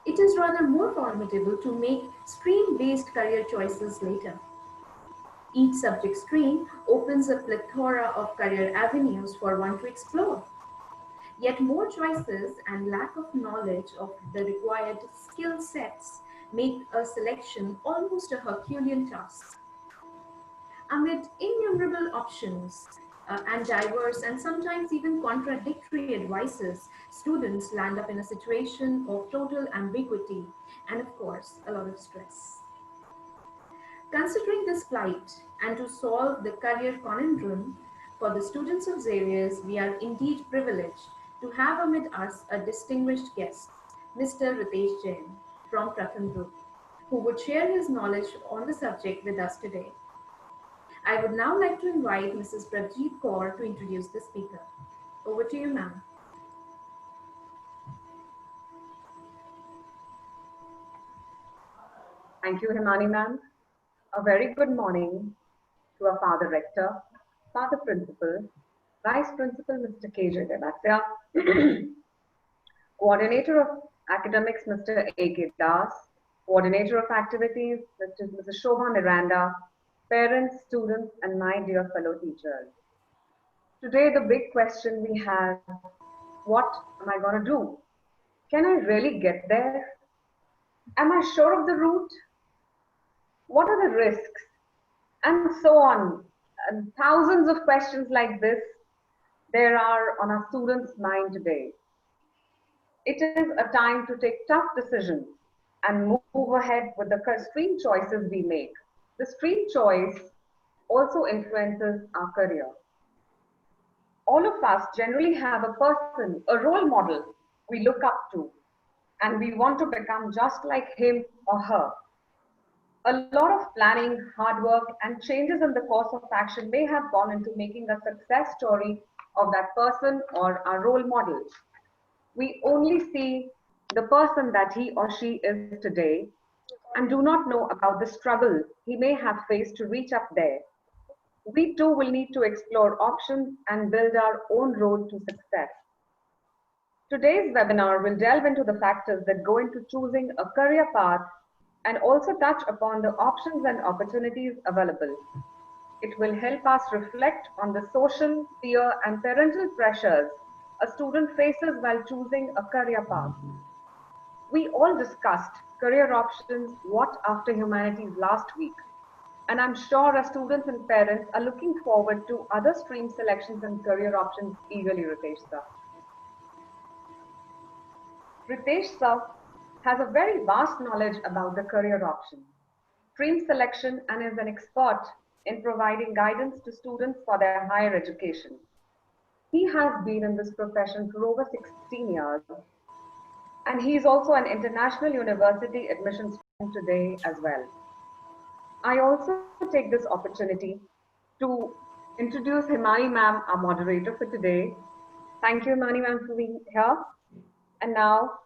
It is rather more formidable to make stream-based career choices later. Each subject stream opens a plethora of career avenues for one to explore. Yet more choices and lack of knowledge of the required skill sets make a selection almost a Herculean task. Amid innumerable options and diverse and sometimes even contradictory advices, students land up in a situation of total ambiguity and, of course, a lot of stress. Considering this plight and to solve the career conundrum for the students of Xavier's, we are indeed privileged to have amid us a distinguished guest, Mr. Ritesh Jain from Pratham Group, who would share his knowledge on the subject with us today. I would now like to invite Mrs. Prabjeet Kaur to introduce the speaker. Over to you, ma'am. Thank you, Himani ma'am. A very good morning to our Father Rector, Father Principal, Vice Principal Mr. KJ Devatya, Coordinator of Academics Mr. A.K. Das, Coordinator of Activities Mrs. Shobha Miranda, parents, students, and my dear fellow teachers. Today the big question we have, what am I going to do? Can I really get there? Am I sure of the route? What are the risks? And so on. And thousands of questions like this there are on our students' mind today. It is a time to take tough decisions and move ahead with the stream choices we make. The stream choice also influences our career. All of us generally have a person, a role model we look up to, and we want to become just like him or her. A lot of planning, hard work, and changes in the course of action may have gone into making a success story of that person or our role model. We only see the person that he or she is today and do not know about the struggle he may have faced to reach up there. We too will need to explore options and build our own road to success. Today's webinar will delve into the factors that go into choosing a career path and also touch upon the options and opportunities available. It will help us reflect on the social, peer, and parental pressures a student faces while choosing a career path. We all discussed career options, what after humanities last week, and I'm sure our students and parents are looking forward to other stream selections and career options eagerly, Ritesh sir. Ritesh sir has a very vast knowledge about the career options, stream selection, and is an expert in providing guidance to students for their higher education. He has been in this profession for over 16 years, and he is also an international university admissions student today as well. I also take this opportunity to introduce Himani ma'am, our moderator for today. Thank you, Himani ma'am, for being here. And now,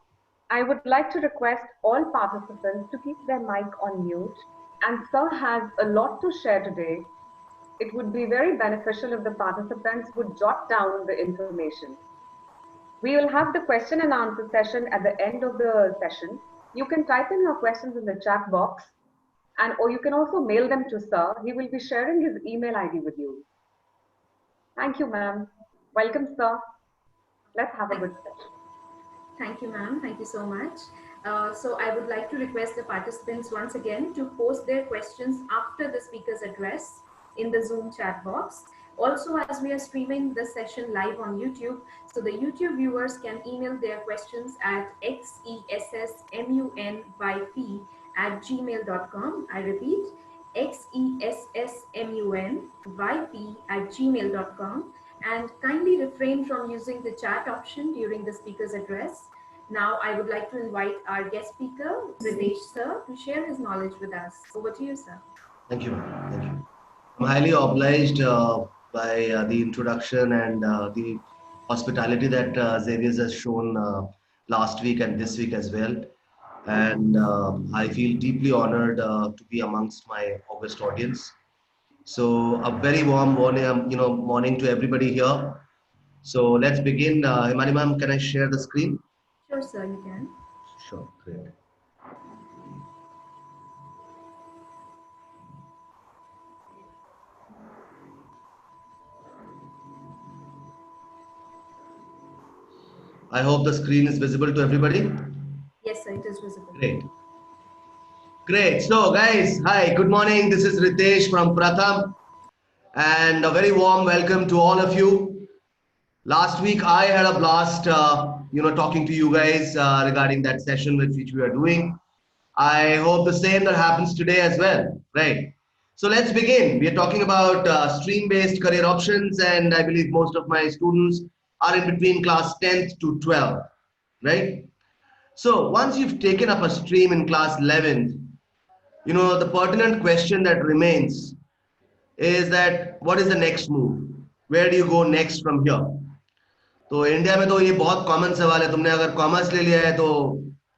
I would like to request all participants to keep their mic on mute. And sir has a lot to share today. It would be very beneficial if the participants would jot down the information. We will have the question and answer session at the end of the session. You can type in your questions in the chat box, or you can also mail them to sir. He will be sharing his email ID with you. Thank you, ma'am. Welcome, sir. Let's have a good session. Thank you, ma'am. Thank you so much. So I would like to request the participants once again to post their questions after the speaker's address in the Zoom chat box. Also, as we are streaming the session live on YouTube, so the YouTube viewers can email their questions at xessmunYP@gmail.com. I repeat, xessmunYP@gmail.com. And kindly refrain from using the chat option during the speaker's address. Now, I would like to invite our guest speaker, Ritesh sir, to share his knowledge with us. Over to you, sir. Thank you. Thank you. I'm highly obliged by the introduction and the hospitality that Xavier's has shown last week and this week as well. And I feel deeply honored to be amongst my august audience. So a very warm morning to everybody here. So let's begin. Himani ma'am, can I share the screen? Sure, sir, you can. Sure, great. I hope the screen is visible to everybody. Yes, sir, it is visible. Great. Great. So, guys, hi, good morning. This is Ritesh from Pratham, and a very warm welcome to all of you. Last week, I had a blast, talking to you guys regarding that session which we are doing. I hope the same that happens today as well, right? So let's begin. We are talking about stream-based career options, and I believe most of my students are in between class 10th to 12th, right? So once you've taken up a stream in class 11th, the pertinent question that remains is that what is the next move? Where do you go next from here? तो India में तो ये बहुत common सवाल है. तुमने अगर commerce ले लिया है तो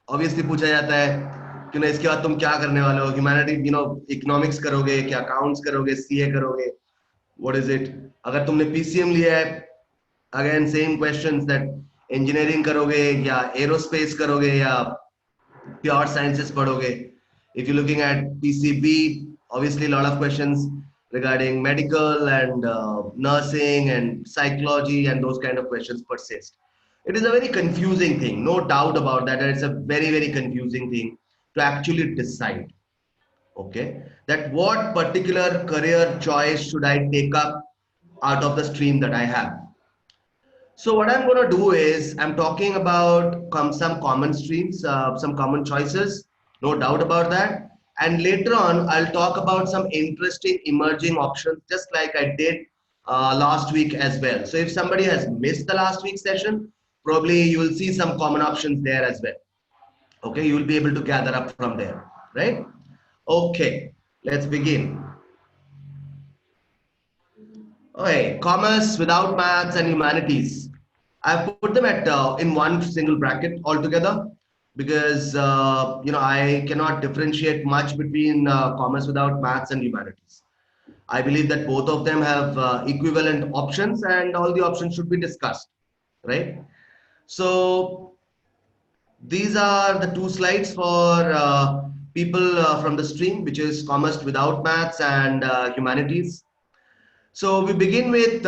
ऑब्वियसली पूछा जाता है कि ना इसके बाद तुम क्या करने वाले हो. ह्यूमैनिटी इकोनॉमिक्स करोगे क्या, अकाउंट्स करोगे, सीए करोगे, व्हाट इज इट. अगर तुमने पीसीएम लिया है, again same questions that engineering करोगे या एरोस्पेस करोगे या प्योर साइंसेस पढ़ोगे. If you're looking at PCB, obviously a lot of questions regarding medical and nursing and psychology and those kind of questions persist. It is a very confusing thing, no doubt about that. It's a very, very confusing thing to actually decide, okay, that what particular career choice should I take up out of the stream that I have. So what I'm going to do is I'm talking about some common streams, some common choices, no doubt about that. And later on, I'll talk about some interesting emerging options, just like I did last week as well. So if somebody has missed the last week's session, probably you will see some common options there as well. Okay, you will be able to gather up from there, right? Okay, let's begin. Okay, commerce without maths and humanities. I've put them at in one single bracket altogether because I cannot differentiate much between commerce without maths and humanities. I believe that both of them have equivalent options and all the options should be discussed, right? So these are the two slides for people from the stream, which is commerce without maths and humanities. So we begin with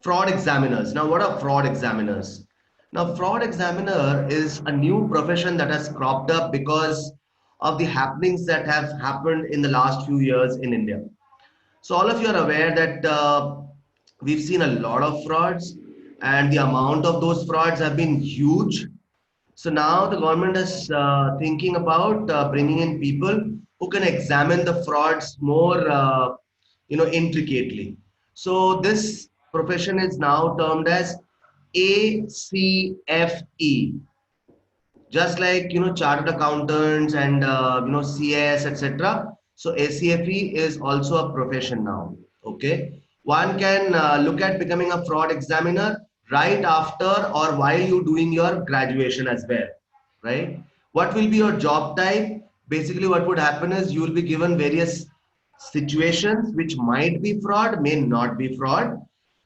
fraud examiners. Now, what are fraud examiners? Now, fraud examiner is a new profession that has cropped up because of the happenings that have happened in the last few years in India. So all of you are aware that we've seen a lot of frauds and the amount of those frauds have been huge. So now the government is thinking about bringing in people who can examine the frauds more, intricately. So this profession is now termed as ACFE, just like chartered accountants and CS, etc. So ACFE is also a profession now. Okay, one can look at becoming a fraud examiner right after or while you doing your graduation as well, right? What will be your job type? Basically what would happen is you will be given various situations which might be fraud, may not be fraud,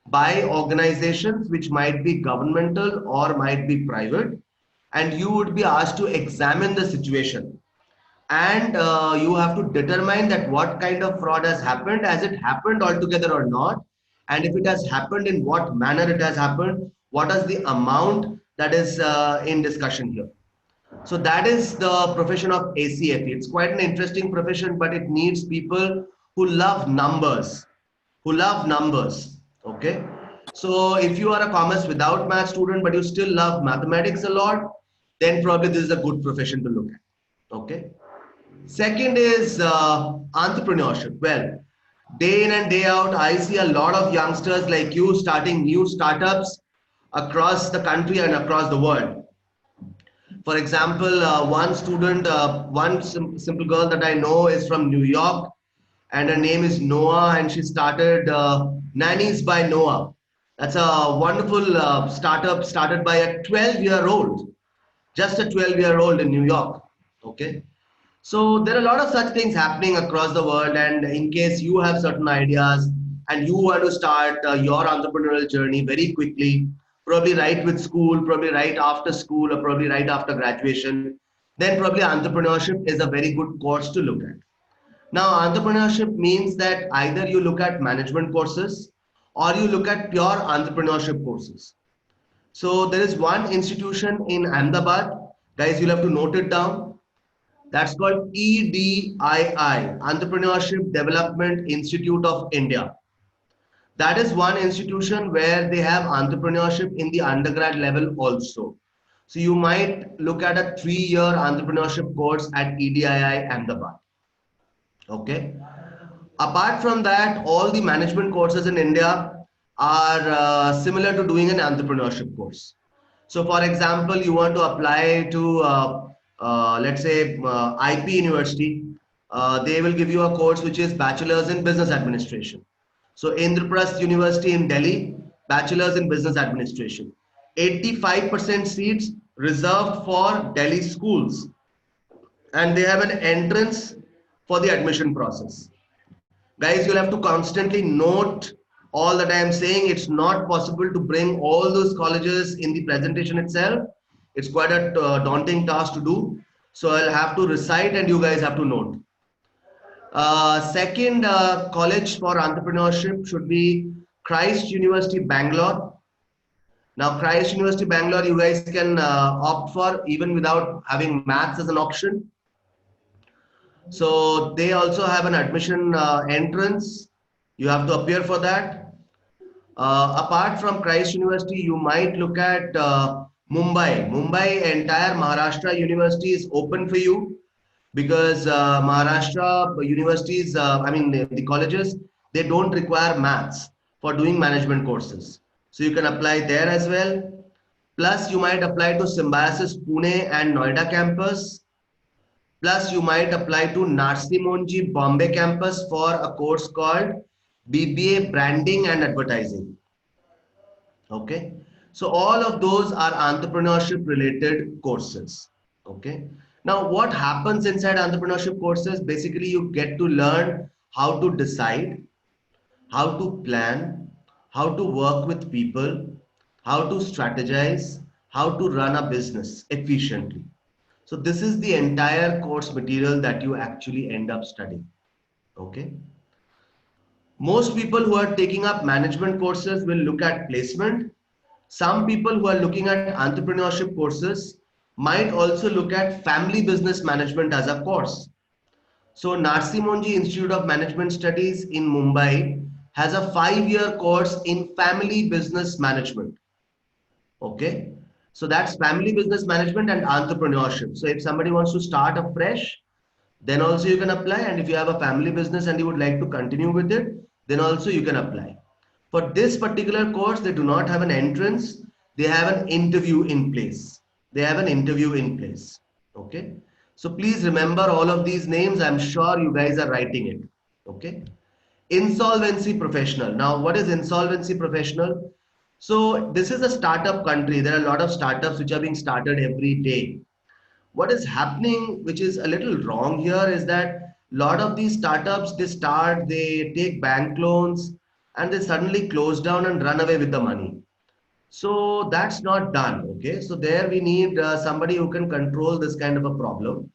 by organizations which might be governmental or might be private, and you would be asked to examine the situation, and you have to determine that what kind of fraud has happened, has it happened altogether or not, and if it has happened, in what manner it has happened, what is the amount that is in discussion here. So that is the profession of ACFE. It's quite an interesting profession, but it needs people who love numbers, okay. So if you are a commerce without math student but you still love mathematics a lot, then probably this is a good profession to look at, okay. Second is entrepreneurship. Well, day in and day out, I see a lot of youngsters like you starting new startups across the country and across the world. For example, one simple girl that I know is from New York, and her name is Noah, and she started Nannies by Noah. That's a wonderful startup started by a 12-year-old, just a 12-year-old in New York. Okay. So there are a lot of such things happening across the world, and in case you have certain ideas and you want to start your entrepreneurial journey very quickly, probably right with school, probably right after school, or probably right after graduation, then probably entrepreneurship is a very good course to look at. Now, entrepreneurship means that either you look at management courses or you look at pure entrepreneurship courses. So there is one institution in Ahmedabad, guys, you'll have to note it down. That's called EDII, Entrepreneurship Development Institute of India. That is one institution where they have entrepreneurship in the undergrad level also. So you might look at a 3-year entrepreneurship course at EDII Ahmedabad. Okay. Apart from that, all the management courses in India are similar to doing an entrepreneurship course. So for example, you want to apply to, let's say, IP University, they will give you a course which is Bachelor's in Business Administration. So Indraprasth University in Delhi, Bachelor's in Business Administration. 85% seats reserved for Delhi schools. And they have an entrance for the admission process. Guys, you'll have to constantly note all the time saying it's not possible to bring all those colleges in the presentation itself. It's quite a daunting task to do. So I'll have to recite and you guys have to note. Second college for entrepreneurship should be Christ University Bangalore. Now Christ University Bangalore, you guys can opt for even without having maths as an option. So they also have an admission entrance. You have to appear for that. Apart from Christ University, you might look at Mumbai. Mumbai, entire Maharashtra University is open for you because Maharashtra universities, the colleges, they don't require maths for doing management courses. So you can apply there as well. Plus, you might apply to Symbiosis Pune and Noida campus. Plus, you might apply to Narsi Monji Bombay campus for a course called BBA Branding and Advertising. Okay. So all of those are entrepreneurship related courses. Okay. Now, what happens inside entrepreneurship courses? Basically, you get to learn how to decide, how to plan, how to work with people, how to strategize, how to run a business efficiently. So this is the entire course material that you actually end up studying. Okay. Most people who are taking up management courses will look at placement. Some people who are looking at entrepreneurship courses might also look at family business management as a course. So Narsi Monji Institute of Management Studies in Mumbai has a 5-year course in family business management. Okay. So that's family business management and entrepreneurship. So if somebody wants to start afresh, then also you can apply. And if you have a family business and you would like to continue with it, then also you can apply. For this particular course, they do not have an entrance. They have an interview in place. They have an interview in place. Okay. So please remember all of these names. I'm sure you guys are writing it. Okay. Insolvency Professional. Now, what is Insolvency Professional? So this is a startup country. There are a lot of startups which are being started every day. What is happening, which is a little wrong here, is that a lot of these startups, they take bank loans and they suddenly close down and run away with the money. So that's not done. Okay. So there we need somebody who can control this kind of a problem.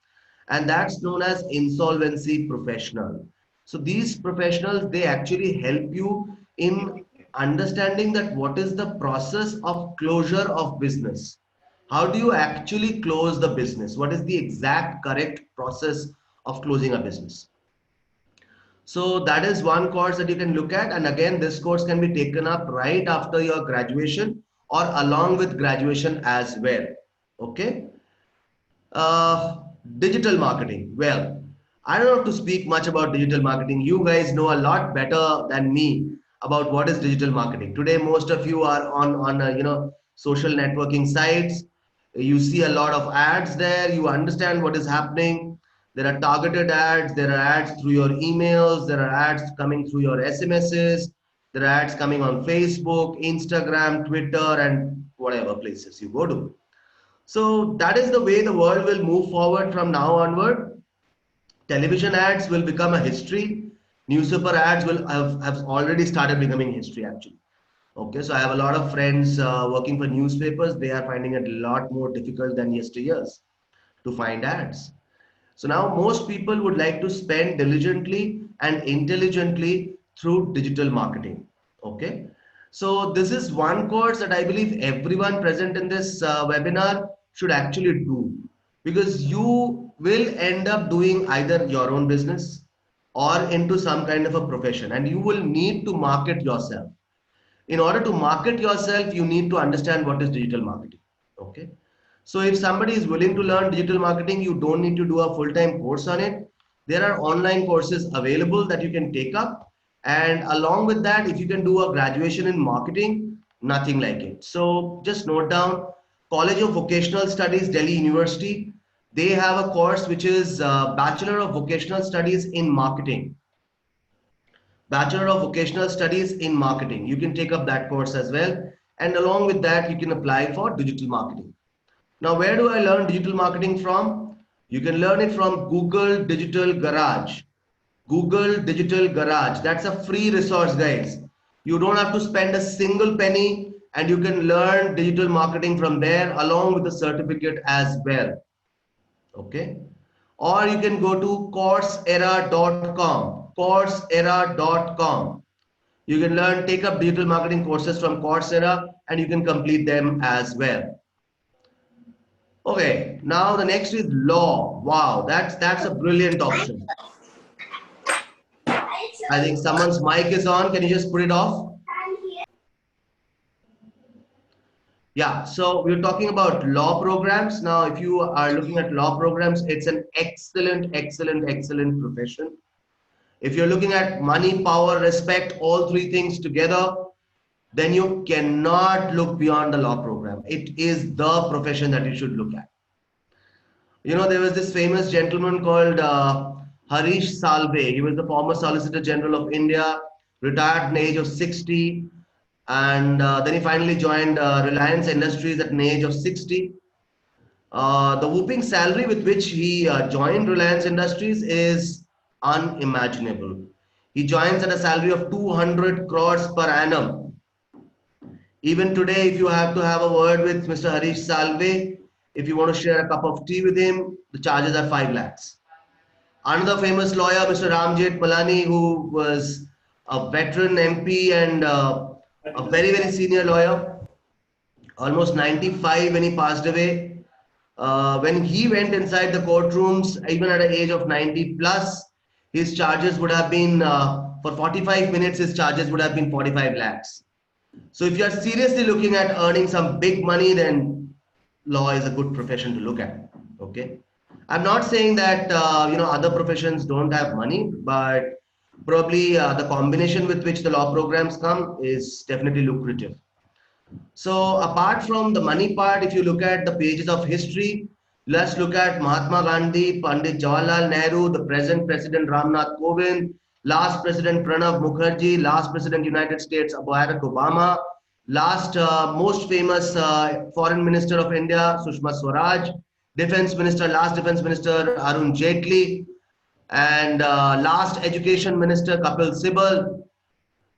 And that's known as insolvency professional. So these professionals, they actually help you in understanding that what is the process of closure of business. How do you actually close the business? What is the exact correct process of closing a business? So that is one course that you can look at. And again, this course can be taken up right after your graduation or along with graduation as well. Okay. Digital marketing. Well, I don't have to speak much about digital marketing. You guys know a lot better than me about what is digital marketing. Today, most of you are on social networking sites. You see a lot of ads there. You understand what is happening. There are targeted ads. There are ads through your emails. There are ads coming through your SMSs. There are ads coming on Facebook, Instagram, Twitter, and whatever places you go to. So that is the way the world will move forward from now onward. Television ads will become a history. Newspaper ads will have already started becoming history actually. Okay, so I have a lot of friends working for newspapers. They are finding it a lot more difficult than yesteryears to find ads. So now most people would like to spend diligently and intelligently through digital marketing. Okay. So this is one course that I believe everyone present in this webinar should actually do, because you will end up doing either your own business or into some kind of a profession, and you will need to market yourself. In order to market yourself, you need to understand what is digital marketing. Okay. So if somebody is willing to learn digital marketing, you don't need to do a full-time course on it. There are online courses available that you can take up. And along with that, if you can do a graduation in marketing, nothing like it. So just note down College of Vocational Studies, Delhi University. They have a course which is Bachelor of Vocational Studies in Marketing. Bachelor of Vocational Studies in Marketing. You can take up that course as well. And along with that, you can apply for digital marketing. Now, where do I learn digital marketing from? You can learn it from Google Digital Garage. Google Digital Garage. That's a free resource, guys. You don't have to spend a single penny, and you can learn digital marketing from there along with the certificate as well. Okay. Or you can go to coursera.com. Coursera.com. You can learn, take up digital marketing courses from Coursera, and you can complete them as well. Okay, now the next is law. Wow, that's a brilliant option. I think someone's mic is on. Can you just put it off? Yeah, so we're talking about law programs. Now, if you are looking at law programs, it's an excellent, excellent, excellent profession. If you're looking at money, power, respect, all three things together, then you cannot look beyond the law program. It is the profession that you should look at. You know, there was this famous gentleman called Harish Salve. He was the former Solicitor General of India, retired at the age of 60, and then he finally joined Reliance Industries at an age of 60. The whooping salary with which he joined Reliance Industries is unimaginable. He joins at a salary of 200 crores per annum. Even today, if you have to have a word with Mr. Harish Salve, if you want to share a cup of tea with him, the charges are 5 lakhs. Another famous lawyer, Mr. Ramjet Palani, who was a veteran MP and a very, very senior lawyer, almost 95 when he passed away. When he went inside the courtrooms, even at an age of 90 plus, his charges would have been, for 45 minutes, his charges would have been 45 lakhs. So if you are seriously looking at earning some big money, then law is a good profession to look at. Okay. I'm not saying that other professions don't have money, but probably the combination with which the law programs come is definitely lucrative. So apart from the money part, if you look at the pages of history, let's look at Mahatma Gandhi, Pandit Jawaharlal Nehru, the present President Ramnath Kovind, last President Pranav Mukherjee, last President United States Barack Obama, last most famous Foreign Minister of India Sushma Swaraj, Defense Minister, last Defense Minister Arun Jaitley, and last Education Minister Kapil Sibal,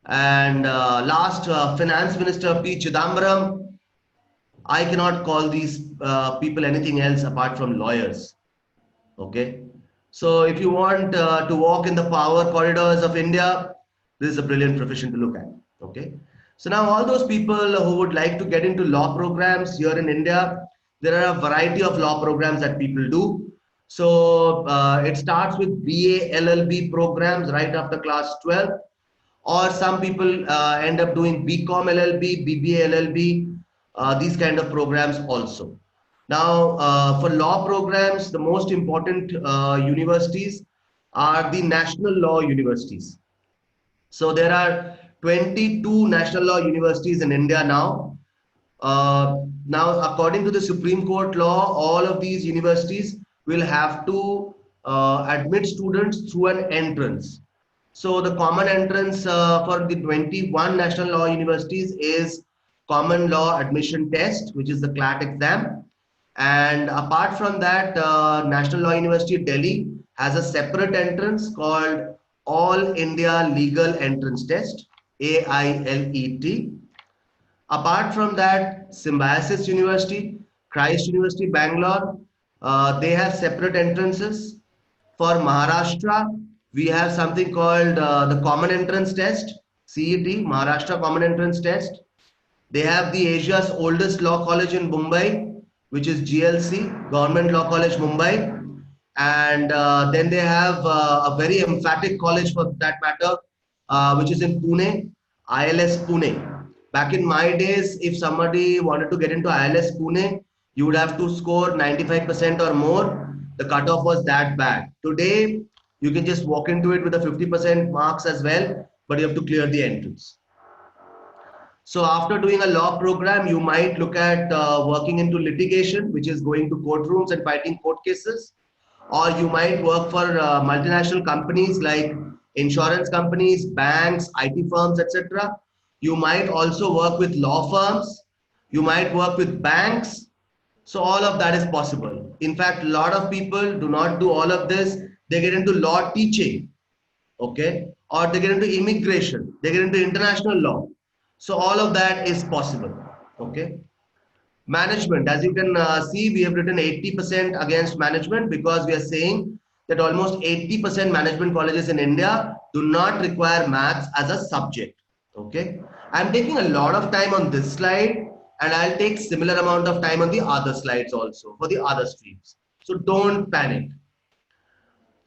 and last Finance Minister P. Chidambaram. I cannot call these people anything else apart from lawyers. Okay. So if you want to walk in the power corridors of India, this is a brilliant profession to look at. Okay. So now all those people who would like to get into law programs here in India, there are a variety of law programs that people do. So it starts with BA LLB programs right after class 12, or some people end up doing BCom LLB, BBA LLB, these kind of programs also. Now, for law programs, the most important universities are the national law universities. So there are 22 national law universities in India now. Now, according to the Supreme Court law, all of these universities will have to admit students through an entrance. So the common entrance for the 21 national law universities is Common Law Admission Test, which is the CLAT exam. And apart from that, National Law University of Delhi has a separate entrance called All India Legal Entrance Test, AILET. Apart from that, Symbiosis University, Christ University, Bangalore, they have separate entrances. For Maharashtra, we have something called the Common Entrance Test, CET, Maharashtra Common Entrance Test. They have the Asia's oldest law college in Mumbai, which is GLC, Government Law College, Mumbai. And then they have a very emphatic college for that matter, which is in Pune, ILS Pune. Back in my days, if somebody wanted to get into ILS Pune, you would have to score 95% or more. The cutoff was that bad. Today, you can just walk into it with a 50% marks as well, but you have to clear the entrance. So after doing a law program, you might look at working into litigation, which is going to courtrooms and fighting court cases. Or you might work for multinational companies like insurance companies, banks, IT firms, etc. You might also work with law firms. You might work with banks. So all of that is possible. In fact, a lot of people do not do all of this. They get into law teaching, okay? Or they get into immigration. They get into international law. So all of that is possible, okay? Management, as you can see, we have written 80% against management because we are saying that almost 80% management colleges in India do not require maths as a subject. Okay, I'm taking a lot of time on this slide and I'll take similar amount of time on the other slides also for the other streams. So don't panic.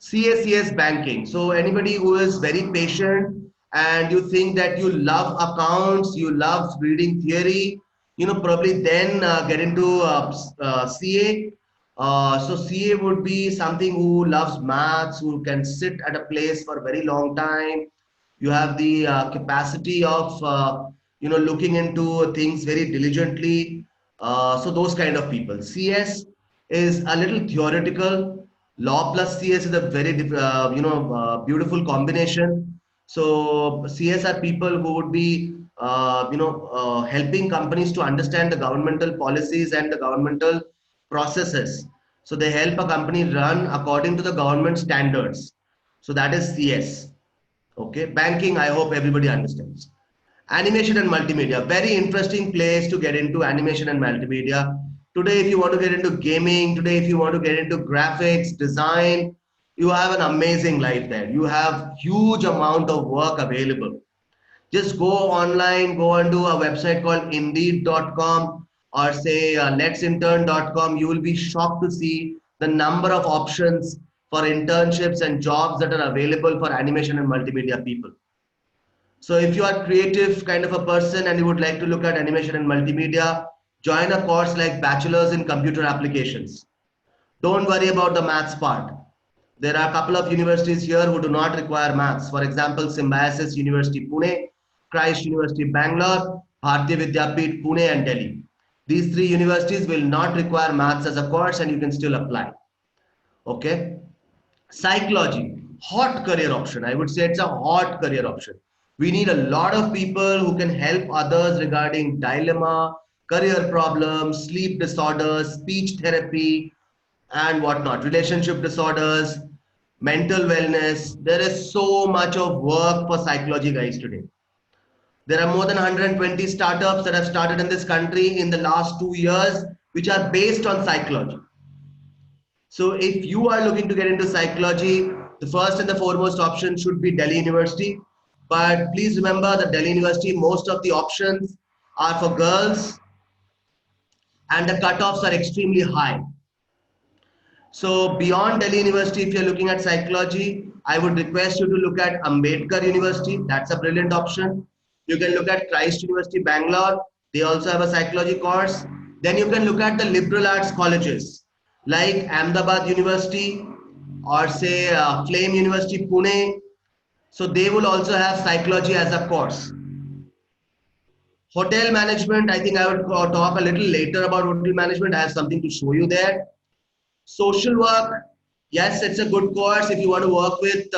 Cscs Banking. So anybody who is very patient and you think that you love accounts, you love reading theory, probably then get into CA. So CA would be something who loves maths, who can sit at a place for a very long time. You have the capacity of, looking into things very diligently. So those kind of people. CS is a little theoretical. Law plus CS is a very beautiful combination. So CS are people who would be helping companies to understand the governmental policies and the governmental processes. So they help a company run according to the government standards. So that is CS. Okay, banking, I hope everybody understands. Animation and multimedia, very interesting place to get into animation and multimedia. Today, if you want to get into gaming, today, if you want to get into graphics, design, you have an amazing life there. You have huge amount of work available. Just go online, go onto a website called indeed.com or say letsintern.com. You will be shocked to see the number of options for internships and jobs that are available for animation and multimedia people. So if you are creative kind of a person and you would like to look at animation and multimedia, join a course like Bachelor's in Computer Applications. Don't worry about the maths part. There are a couple of universities here who do not require maths. For example, Symbiosis University Pune, Christ University Bangalore, Bharatiya Vidyapeeth Pune and Delhi. These three universities will not require maths as a course and you can still apply. Okay. Psychology, hot career option. I would say it's a hot career option. We need a lot of people who can help others regarding dilemma, career problems, sleep disorders, speech therapy, and whatnot, relationship disorders, mental wellness. There is so much of work for psychology guys today. There are more than 120 startups that have started in this country in the last 2 years, which are based on psychology. So if you are looking to get into psychology, the first and the foremost option should be Delhi University. But please remember that Delhi University, most of the options are for girls and the cutoffs are extremely high. So beyond Delhi University, if you're looking at psychology, I would request you to look at Ambedkar University. That's a brilliant option. You can look at Christ University, Bangalore. They also have a psychology course. Then you can look at the liberal arts colleges like Ahmedabad University or say Flame University, Pune. So they will also have psychology as a course. Hotel management, I think I would talk a little later about hotel management. I have something to show you there. Social work, yes, it's a good course if you want to work with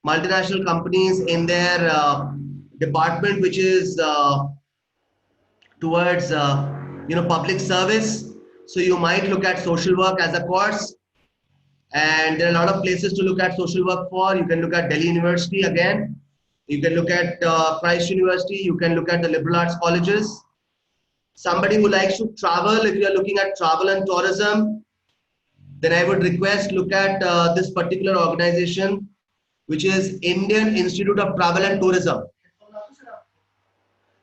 multinational companies in their department, which is towards public service. So you might look at social work as a course, and there are a lot of places to look at social work for. You can look at Delhi University again. You can look at Christ University. You can look at the liberal arts colleges. Somebody who likes to travel, if you are looking at travel and tourism, then I would request look at this particular organization, which is Indian Institute of Travel and Tourism.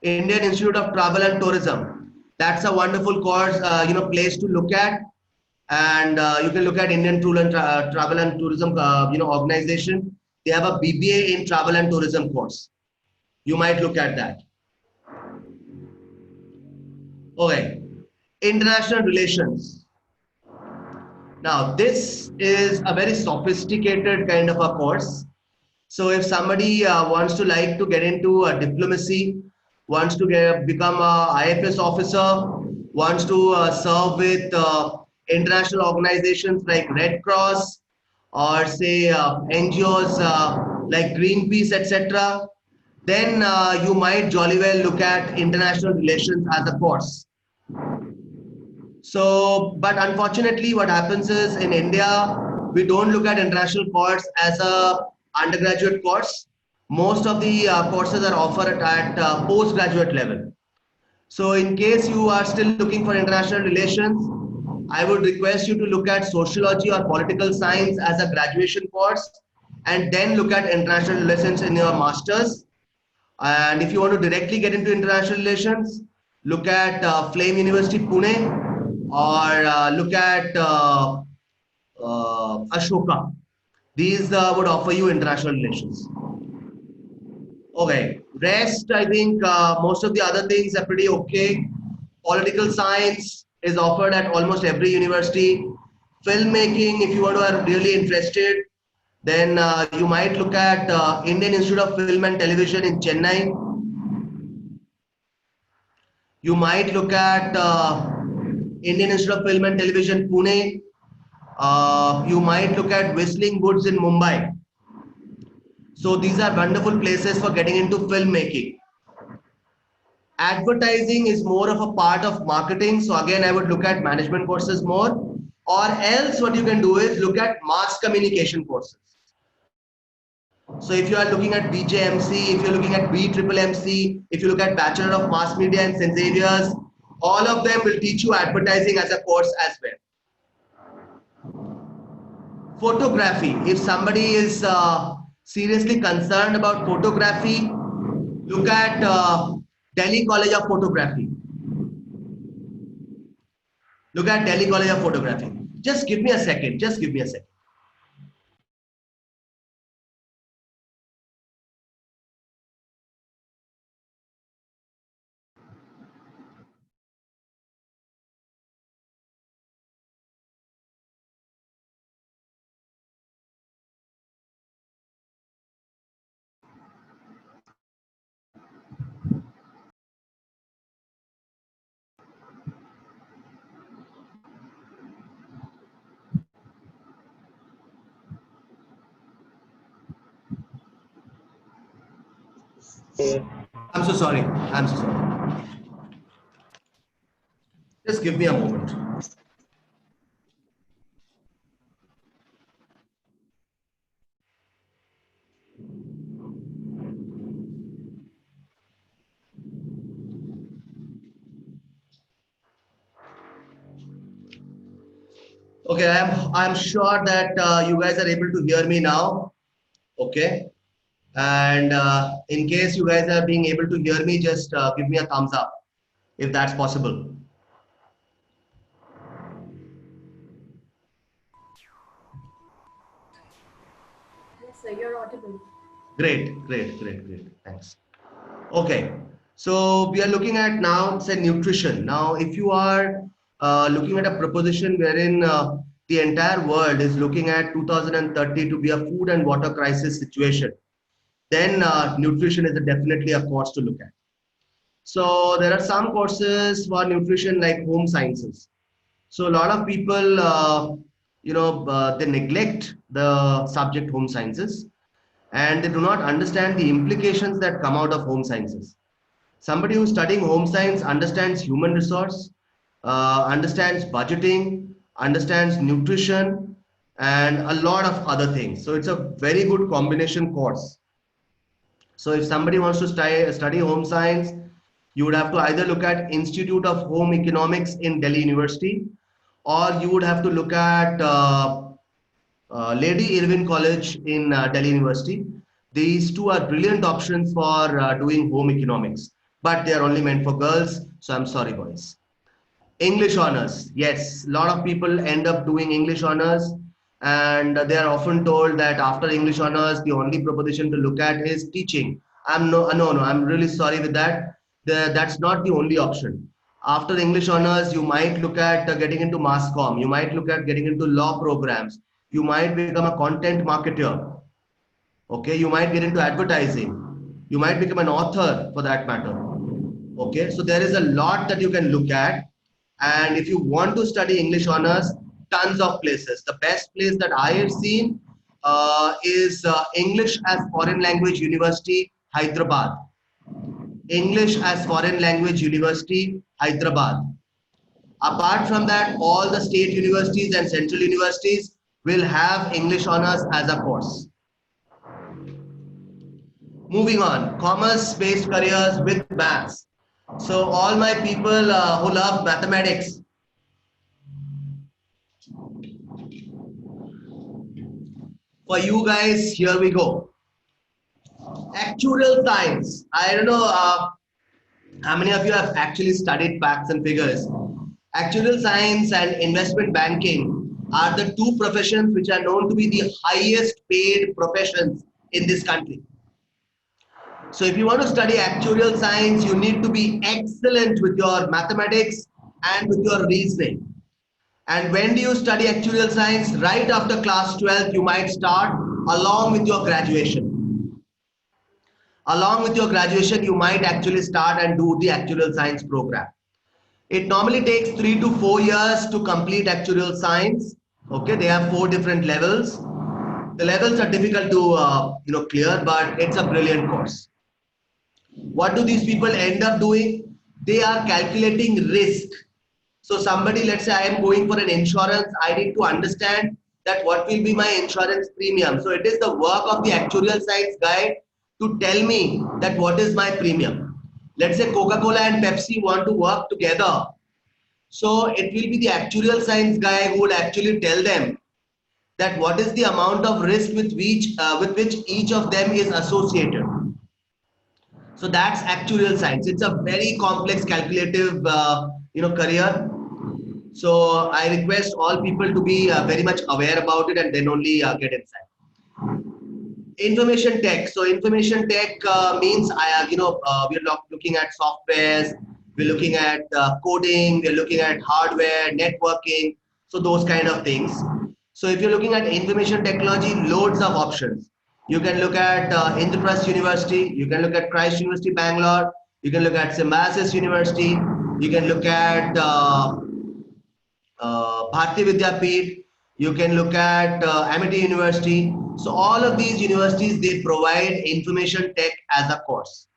Indian Institute of Travel and Tourism. That's a wonderful course, place to look at. And you can look at Indian Travel and Tourism, organization. They have a BBA in Travel and Tourism course. You might look at that. Okay, international relations. Now, this is a very sophisticated kind of a course. So if somebody wants to like to get into diplomacy, wants to become a IFS officer, wants to serve with international organizations like Red Cross or say NGOs like Greenpeace, etc., then you might jolly well look at international relations as a course. So, but unfortunately, what happens is in India, we don't look at international course as a undergraduate course. Most of the courses are offered at postgraduate level. So in case you are still looking for international relations, I would request you to look at sociology or political science as a graduation course and then look at international relations in your masters. And if you want to directly get into international relations, look at Flame University Pune or look at Ashoka. These would offer you international relations. Okay, rest, I think most of the other things are pretty okay. Political science is offered at almost every university. Filmmaking, if you want to are really interested, then you might look at Indian Institute of Film and Television in Chennai. You might look at Indian Institute of Film and Television Pune. You might look at Whistling Woods in Mumbai. So these are wonderful places for getting into filmmaking. Advertising is more of a part of marketing. So again, I would look at management courses more, or else what you can do is look at mass communication courses. So if you are looking at BJMC, if you're looking at BMMC, if you look at Bachelor of Mass Media and St. Xavier's, all of them will teach you advertising as a course as well. Photography, if somebody is seriously concerned about photography, look at Delhi College of Photography. Look at Delhi College of Photography. Just give me a second. Just give me a second. I'm so sorry. I'm so sorry. Just give me a moment. Okay, I'm sure that you guys are able to hear me now. Okay, and in case you guys are being able to hear me, just give me a thumbs up if that's possible. Yes, sir, you're audible. Great, great, great, great. Thanks. Okay, so we are looking at now, say nutrition. Now, if you are looking at a proposition wherein the entire world is looking at 2030 to be a food and water crisis situation, then nutrition is definitely a course to look at. So there are some courses for nutrition like home sciences. So a lot of people, they neglect the subject home sciences and they do not understand the implications that come out of home sciences. Somebody who's studying home science understands human resource, understands budgeting, understands nutrition, and a lot of other things. So it's a very good combination course. So if somebody wants to study home science, You would have to either look at Institute of Home Economics in Delhi University, or you would have to look at Lady Irwin College in Delhi University. These two are brilliant options for doing home economics, but they are only meant for girls. So I'm sorry, boys. English honors. Yes, a lot of people end up doing English honors, and they are often told that after English honors, the only proposition to look at is teaching. No. I'm really sorry with that. That's not the only option. After English honors, you might look at getting into mass comm. You might look at getting into law programs. You might become a content marketer. Okay, you might get into advertising. You might become an author for that matter. Okay, so there is a lot that you can look at. And if you want to study English honors, tons of places. The best place that I have seen is English as Foreign Language University, Hyderabad. English as Foreign Language University, Hyderabad. Apart from that, all the state universities and central universities will have English honors as a course. Moving on, commerce-based careers with maths. So all my people who love mathematics, for you guys, here we go. Actuarial science. I don't know how many of you have actually studied facts and figures. Actuarial science and investment banking are the two professions which are known to be the highest paid professions in this country. So if you want to study actuarial science, you need to be excellent with your mathematics and with your reasoning. And when do you study actuarial science? Right after class 12, you might start along with your graduation. Along with your graduation, you might actually start and do the actuarial science program. It normally takes 3 to 4 years to complete actuarial science. Okay, they have 4 different levels. The levels are difficult to clear, but it's a brilliant course. What do these people end up doing? They are calculating risk. So somebody, let's say I am going for an insurance, I need to understand that what will be my insurance premium. So it is the work of the actuarial science guy to tell me that what is my premium. Let's say Coca-Cola and Pepsi want to work together. So it will be the actuarial science guy who will actually tell them that what is the amount of risk with which each of them is associated. So that's actuarial science. It's a very complex calculative career. So I request all people to be very much aware about it and then only get inside. Information tech. So information tech means we're looking at softwares, we're looking at coding, we're looking at hardware, networking, so those kind of things. So if you're looking at information technology, loads of options. You can look at Indraprasth University, you can look at Christ University, Bangalore, you can look at Symbiosis University, you can look at Bharati Vidyapeeth, you can look at Amity University. So all of these universities, they provide information tech as a course.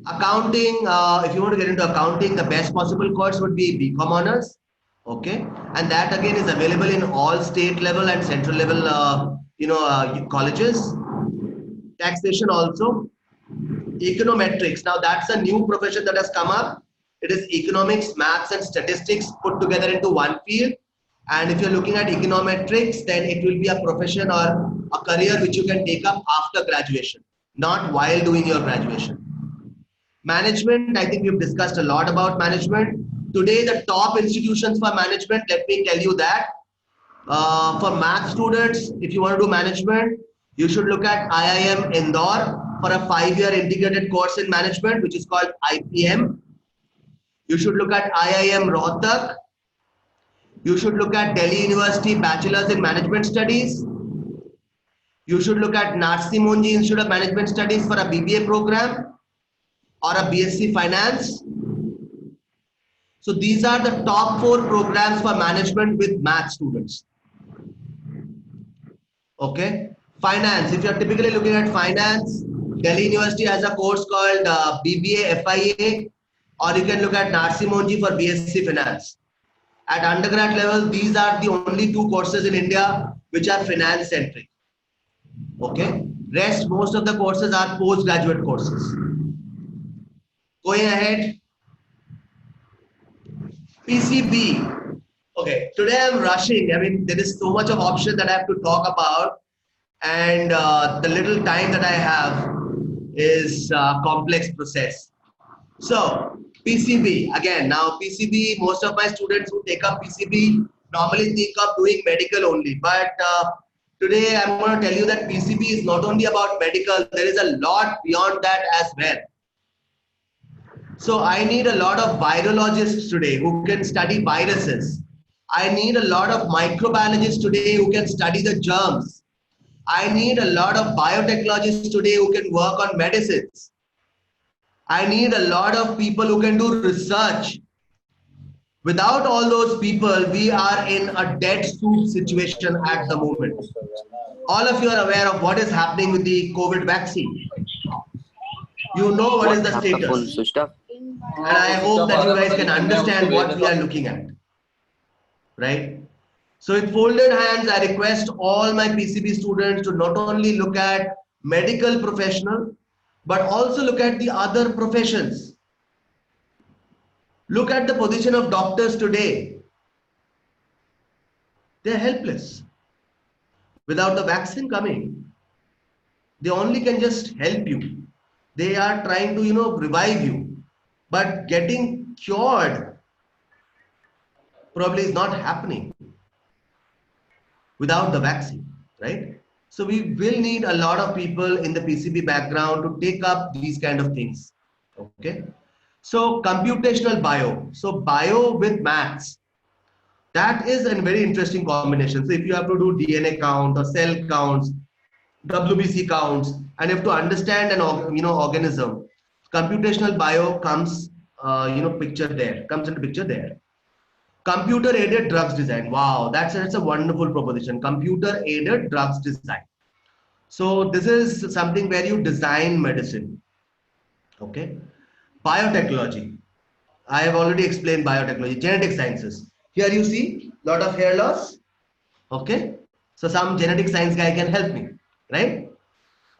Accounting, if you want to get into accounting, the best possible course would be BCom Honors. Okay, and that again is available in all state level and central level colleges. Taxation also. Econometrics, now that's a new profession that has come up. It is economics, maths and statistics put together into one field. And if you're looking at econometrics, then it will be a profession or a career which you can take up after graduation, not while doing your graduation. Management, I think we've discussed a lot about management. Today, the top institutions for management, let me tell you that. For math students, if you want to do management, you should look at IIM Indore for a 5-year integrated course in management, which is called IPM. You should look at IIM Rohtak. You should look at Delhi University Bachelor's in Management Studies. You should look at Narsi Monji Institute of Management Studies for a BBA program or a BSc Finance. So these are the top 4 programs for management with math students. Okay. Finance, if you're typically looking at finance, Delhi University has a course called BBA FIA, or you can look at Narsi Monji for BSc Finance. At undergrad level, these are the only 2 courses in India which are finance centric. Okay. Rest, most of the courses are postgraduate courses. Going ahead, PCB. Okay, today I'm rushing. I mean, there is so much of option that I have to talk about, and the little time that I have is complex process. So PCB again. Now PCB. Most of my students who take up PCB normally think of doing medical only, but today I'm going to tell you that PCB is not only about medical. There is a lot beyond that as well. So I need a lot of virologists today who can study viruses. I need a lot of microbiologists today who can study the germs. I need a lot of biotechnologists today who can work on medicines. I need a lot of people who can do research. Without all those people, we are in a dead soup situation at the moment. All of you are aware of what is happening with the COVID vaccine. You know what is the status. And I hope that you guys can understand what we are looking at. Right? So with folded hands, I request all my PCB students to not only look at medical professional, but also look at the other professions. Look at the position of doctors today. They're helpless. Without the vaccine coming, they only can just help you. They are trying to, revive you. But getting cured probably is not happening without the vaccine, right? So we will need a lot of people in the PCB background to take up these kind of things, okay? So computational bio, so bio with maths, that is a very interesting combination. So if you have to do DNA count or cell counts, WBC counts, and you have to understand an organism, computational bio comes comes into picture there. Computer aided drugs design. Wow, that's a wonderful proposition. Computer aided drugs design. So this is something where you design medicine. Okay. Biotechnology. I have already explained biotechnology. Genetic sciences. Here you see a lot of hair loss. Okay. So some genetic science guy can help me. Right.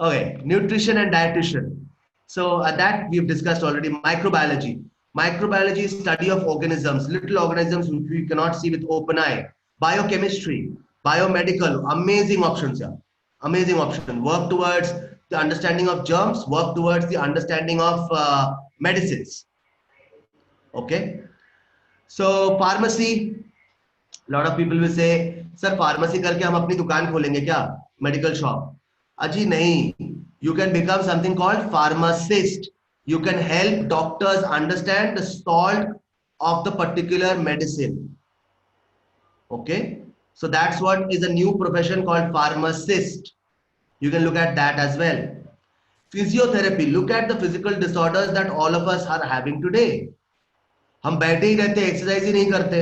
Okay. Nutrition and dietitian. So that we've discussed already. Microbiology. Microbiology is study of organisms, little organisms which we cannot see with open eye. Biochemistry, biomedical, amazing options here. Amazing option. Work towards the understanding of germs, work towards the understanding of medicines. Okay. So pharmacy, a lot of people will say, sir, pharmacy करके हम अपनी दुकान खोलेंगे क्या? Medical shop. Aji nahi. You can become something called pharmacist. You can help doctors understand the salt of the particular medicine. Okay. So that's what is a new profession called pharmacist. You can look at that as well. Physiotherapy. Look at the physical disorders that all of us are having today. हम बैठे ही रहते, exercise ही नहीं करते.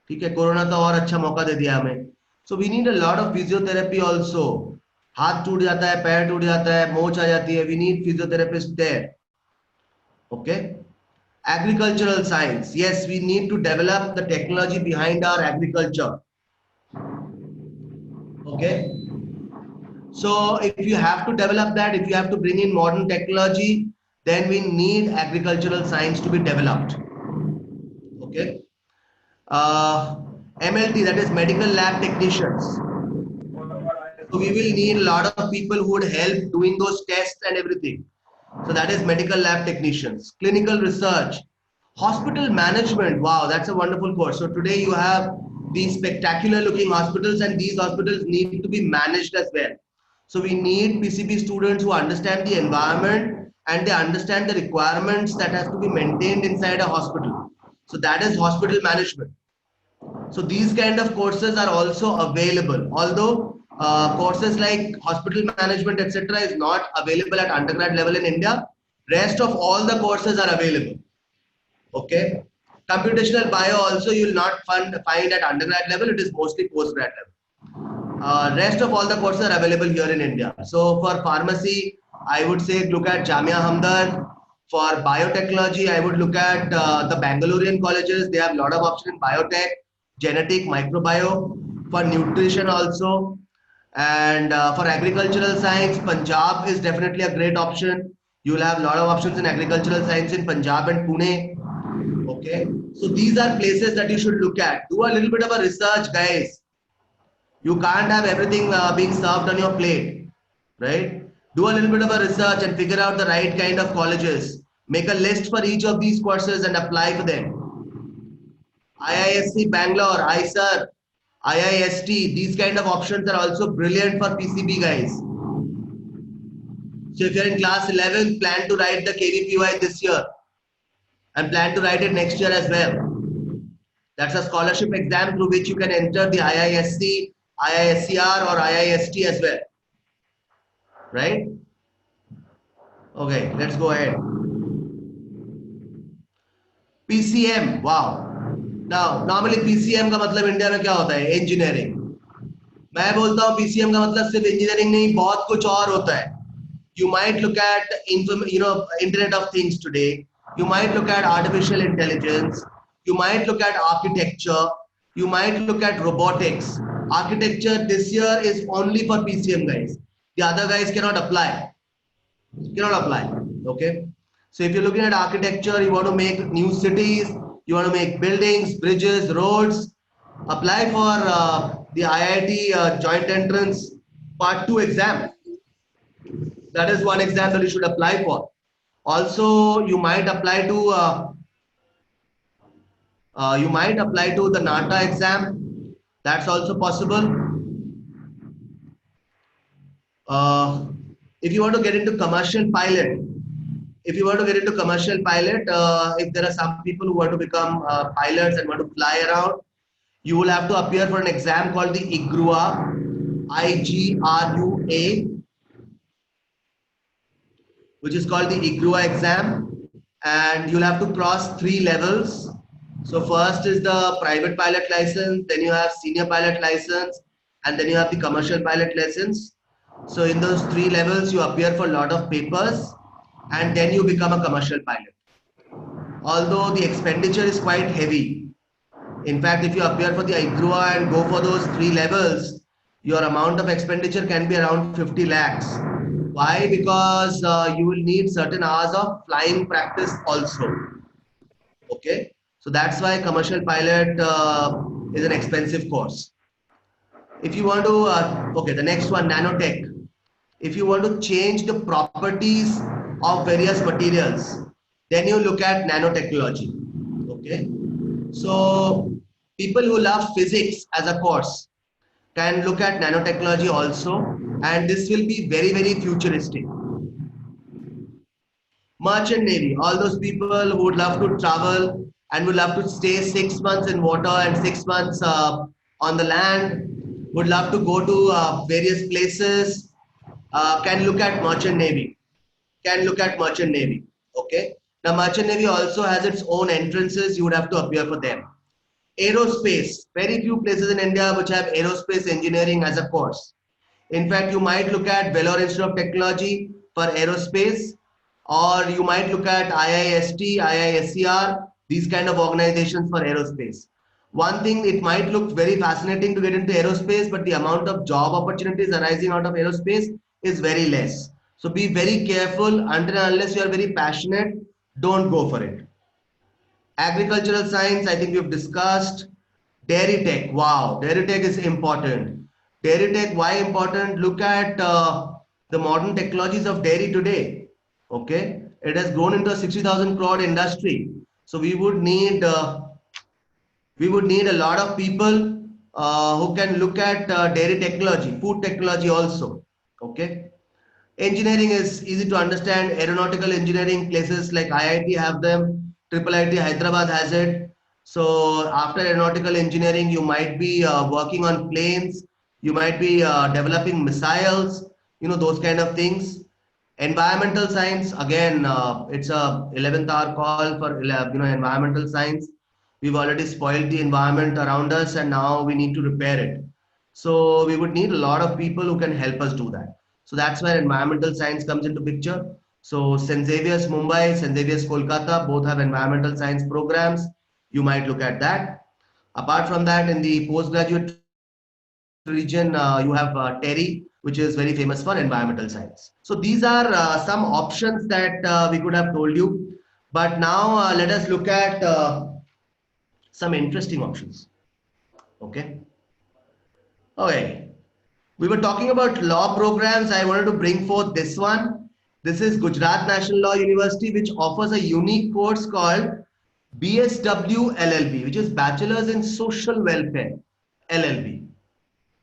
ठीक है, corona तो और अच्छा मौका दे दिया हमें. So we need a lot of physiotherapy also. हाथ टूट जाता है, पैर टूट जाता है, मोच आ जाती है. We need physiotherapist there. Okay. Agricultural science. Yes, we need to develop the technology behind our agriculture. Okay. So if you have to develop that, if you have to bring in modern technology, then we need agricultural science to be developed. Okay. MLT, that is medical lab technicians. So we will need a lot of people who would help doing those tests and everything. So that is medical lab technicians. Clinical research, hospital management. Wow, that's a wonderful course. So today you have these spectacular looking hospitals, and these hospitals need to be managed as well. So we need PCB students who understand the environment and they understand the requirements that has to be maintained inside a hospital. So that is hospital management. So these kind of courses are also available. Although courses like hospital management, etc., is not available at undergrad level in India, rest of all the courses are available. Okay. Computational bio also you will not find at undergrad level. It is mostly postgrad level. Rest of all the courses are available here in India. So for pharmacy, I would say look at Jamia Hamdard. For biotechnology, I would look at the Bangalorean colleges. They have a lot of options in biotech, genetic, microbio. For nutrition also. And for agricultural science, Punjab is definitely a great option. You will have a lot of options in agricultural science in Punjab and Pune. Okay, so these are places that you should look at. Do a little bit of a research, guys. You can't have everything being served on your plate, right? Do a little bit of a research and figure out the right kind of colleges. Make a list for each of these courses and apply for them. IISc Bangalore, ISER, IIST, these kind of options are also brilliant for PCB guys. So if you're in class 11, plan to write the KVPY this year and plan to write it next year as well. That's a scholarship exam through which you can enter the IISc, IISCR or IIST as well. Right? Okay, let's go ahead. PCM, wow. Now, normally PCM का मतलब India में क्या होता है? Engineering. मैं बोलता हूँ PCM का मतलब सिर्फ engineering नहीं, बहुत कुछ और होता है. You might look at Internet of Things today. You might look at artificial intelligence. You might look at architecture. You might look at robotics. Architecture this year is only for PCM guys. The other guys cannot apply. Okay. So if you're looking at architecture, you want to make new cities, you want to make buildings, bridges, roads, apply for the IIT joint entrance part 2 exam. That is one exam that you should apply for. Also, you might apply to the NATA exam. That's also possible. If you want to get into commercial pilot, if there are some people who want to become pilots and want to fly around, you will have to appear for an exam called the IGRUA, IGRUA, which is called the IGRUA exam, and you'll have to cross 3 levels. So first is the private pilot license, then you have senior pilot license, and then you have the commercial pilot license. So in those 3 levels, you appear for a lot of papers, and then you become a commercial pilot. Although the expenditure is quite heavy. In fact, if you appear for the IGRUA and go for those 3 levels, your amount of expenditure can be around 50 lakhs. Why? Because you will need certain hours of flying practice also. Okay, so that's why commercial pilot is an expensive course. If you want to, okay, the next one, nanotech. If you want to change the properties of various materials, then you look at nanotechnology. Okay, so people who love physics as a course can look at nanotechnology also, and this will be very, very futuristic. Merchant Navy, all those people who would love to travel and would love to stay 6 months in water and 6 months on the land, would love to go to various places, can look at Merchant Navy. Okay. Now Merchant Navy also has its own entrances. You would have to appear for them. Aerospace, very few places in India which have aerospace engineering as a course. In fact, you might look at Vellore Institute of Technology for aerospace, or you might look at IIST, IISCR, these kind of organizations for aerospace. One thing, it might look very fascinating to get into aerospace, but the amount of job opportunities arising out of aerospace is very less. So be very careful. Until and unless you are very passionate, don't go for it. Agricultural science, I think we've discussed. Dairy tech, wow, dairy tech is important. Dairy tech, why important? Look at the modern technologies of dairy today. Okay, it has grown into a 60,000 crore industry. So we would need a lot of people who can look at dairy technology, food technology also. Okay. Engineering is easy to understand. Aeronautical engineering, places like IIT have them. Triple IT Hyderabad has it. So after aeronautical engineering, you might be working on planes. You might be developing missiles. Those kind of things. Environmental science, again, it's a 11th hour call for environmental science. We've already spoiled the environment around us, and now we need to repair it. So we would need a lot of people who can help us do that. So that's where environmental science comes into picture. So St. Xavier's Mumbai, St. Xavier's Kolkata, both have environmental science programs. You might look at that. Apart from that, in the postgraduate region, you have Terry, which is very famous for environmental science. So these are some options that we could have told you. But now let us look at some interesting options. Okay. Okay. We were talking about law programs. I wanted to bring forth this one. This is Gujarat National Law University, which offers a unique course called Bsw Llb, which is Bachelor's in Social Welfare LLB.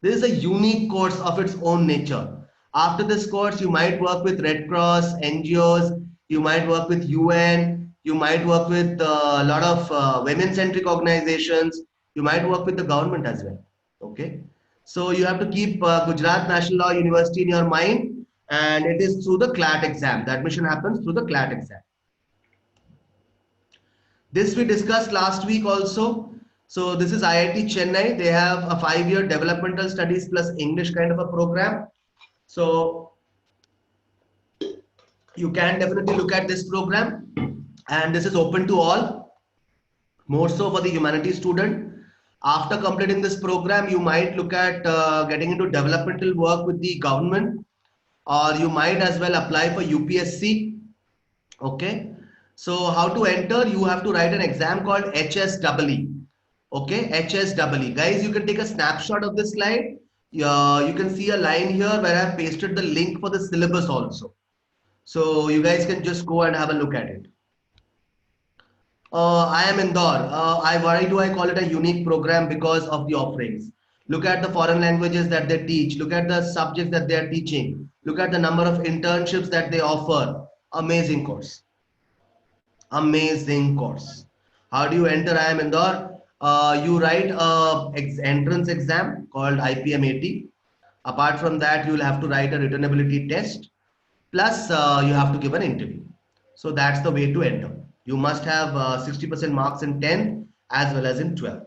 This is a unique course of its own nature. After this course, you might work with Red Cross, NGOs, you might work with UN, you might work with a lot of women-centric organizations, you might work with the government as well. Okay. So you have to keep Gujarat National Law University in your mind, and it is through the CLAT exam. The admission happens through the CLAT exam. This we discussed last week also. So this is IIT Chennai. They have a 5-year developmental studies plus English kind of a program. So you can definitely look at this program, and this is open to all, more so for the humanities student. After completing this program, you might look at getting into developmental work with the government, or you might as well apply for UPSC. Okay. So how to enter? You have to write an exam called HSEE. Okay, HSEE. Guys, you can take a snapshot of this slide. You can see a line here where I have pasted the link for the syllabus also. So you guys can just go and have a look at it. I am Indore. Why do I call it a unique program? Because of the offerings. Look at the foreign languages that they teach. Look at the subjects that they are teaching. Look at the number of internships that they offer. Amazing course. Amazing course. How do you enter I am Indore? You write a entrance exam called IPM 80. Apart from that, you will have to write a returnability test. Plus, you have to give an interview. So that's the way to enter. You must have 60% marks in 10th as well as in 12th.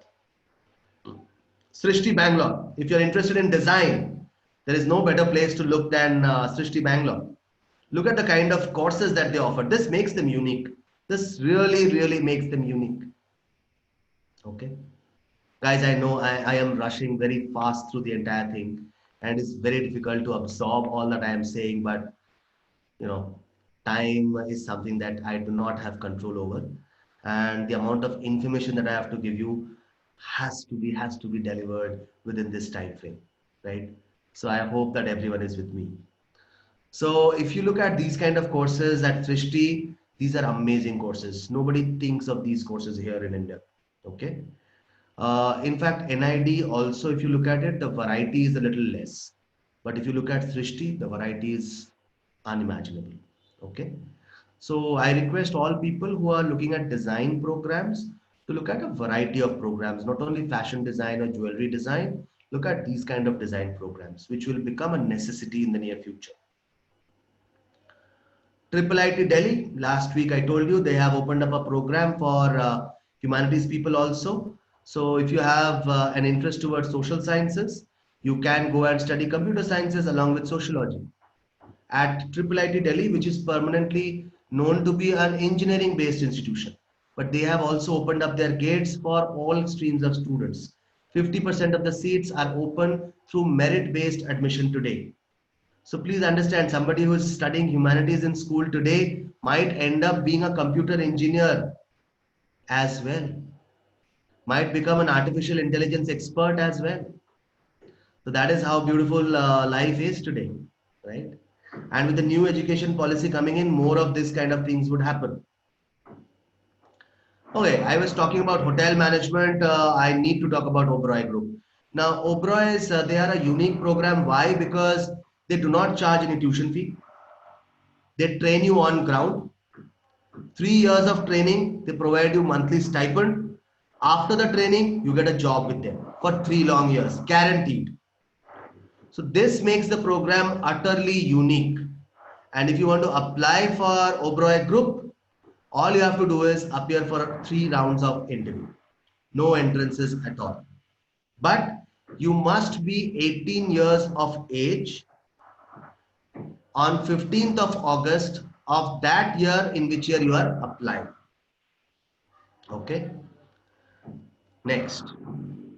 Srishti Bangalore. If you're interested in design, there is no better place to look than Srishti Bangalore. Look at the kind of courses that they offer. This makes them unique. This really makes them unique. Okay. Guys, I know I am rushing very fast through the entire thing, and it's very difficult to absorb all that I am saying, but you know, time is something that I do not have control over, and the amount of information that I have to give you has to be delivered within this time frame, right? So I hope that everyone is with me. So if you look at these kind of courses at Srishti, these are amazing courses. Nobody thinks of these courses here in India. Okay. In fact, NID also, if you look at it, the variety is a little less. But if you look at Srishti, the variety is unimaginable. Okay. So I request all people who are looking at design programs to look at a variety of programs, not only fashion design or jewelry design. Look at these kind of design programs, which will become a necessity in the near future. IIIT Delhi, last week I told you they have opened up a program for humanities people also. So if you have an interest towards social sciences, you can go and study computer sciences along with sociology. At IIIT Delhi, which is permanently known to be an engineering based institution, but they have also opened up their gates for all streams of students. 50% of the seats are open through merit based admission today. So please understand, somebody who is studying humanities in school today might end up being a computer engineer as well, might become an artificial intelligence expert as well. So that is how beautiful life is today, right? And with the new education policy coming in, more of this kind of things would happen. Okay, I was talking about hotel management. I need to talk about Oberoi Group. Now, Oberoi they are a unique program. Why? Because they do not charge any tuition fee. They train you on ground. 3 years of training, they provide you monthly stipend. After the training, you get a job with them for 3 long years, guaranteed. So this makes the program utterly unique. And if you want to apply for Oberoi Group, all you have to do is appear for 3 rounds of interview. No entrances at all. But you must be 18 years of age on 15th of August of that year in which year you are applying. Okay. Next.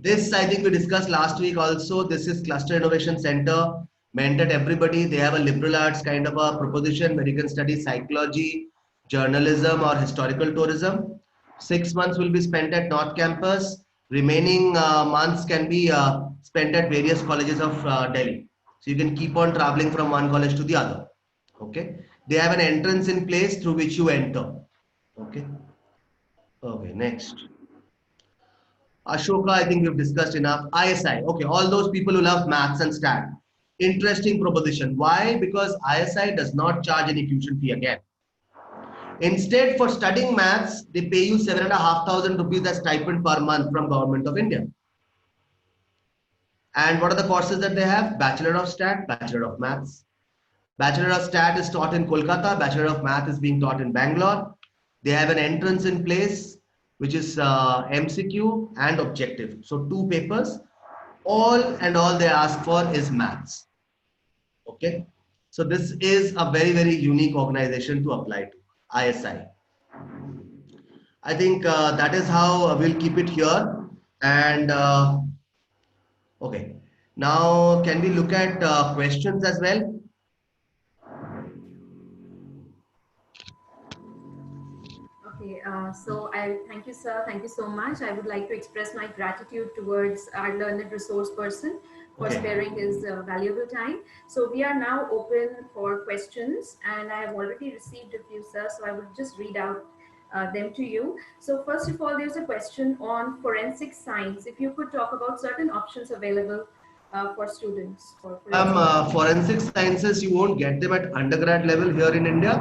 This I think we discussed last week also. This is Cluster Innovation Center, meant at everybody. They have a liberal arts kind of a proposition where you can study psychology, journalism or historical tourism. 6 months will be spent at North Campus. Remaining months can be spent at various colleges of Delhi. So you can keep on traveling from one college to the other. Okay. They have an entrance in place through which you enter. Okay. Okay, next. Ashoka, I think we've discussed enough. ISI, okay, all those people who love maths and stat. Interesting proposition. Why? Because ISI does not charge any tuition fee again. Instead, for studying maths, they pay you 7,500 rupees as stipend per month from Government of India. And what are the courses that they have? Bachelor of Stat, Bachelor of Maths. Bachelor of Stat is taught in Kolkata. Bachelor of Math is being taught in Bangalore. They have an entrance in place, which is MCQ and objective. So 2 papers. All they ask for is maths. Okay. So this is a very, very unique organization to apply to, ISI. I think that is how we'll keep it here. And okay. Now, can we look at questions as well? Okay, so I thank you, sir. Thank you so much. I would like to express my gratitude towards our learned resource person for sparing his valuable time. So we are now open for questions, and I have already received a few, sir. So I would just read out them to you. So first of all, there's a question on forensic science. If you could talk about certain options available for students. Forensic sciences, you won't get them at undergrad level here in India.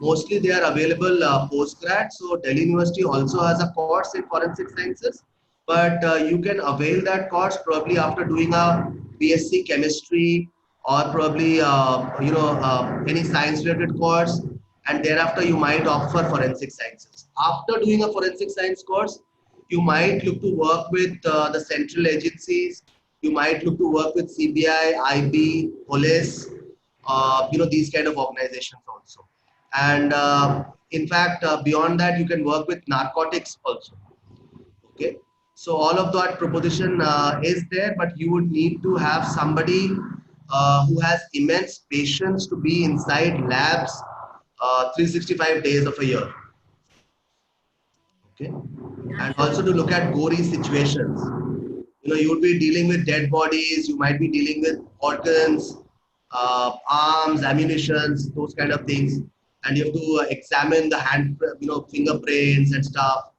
Mostly they are available post-grad. So Delhi University also has a course in forensic sciences, but you can avail that course probably after doing a BSc chemistry or probably any science related course, and thereafter you might opt for forensic sciences. After doing a forensic science course, you might look to work with the central agencies. You might look to work with CBI, IB, police, these kind of organizations also. And in fact, beyond that, you can work with narcotics also. Okay. So all of that proposition is there, but you would need to have somebody who has immense patience to be inside labs 365 days of a year. Okay. And also to look at gory situations. You would be dealing with dead bodies, you might be dealing with organs, arms, ammunitions, those kind of things. And you have to examine the fingerprints and stuff.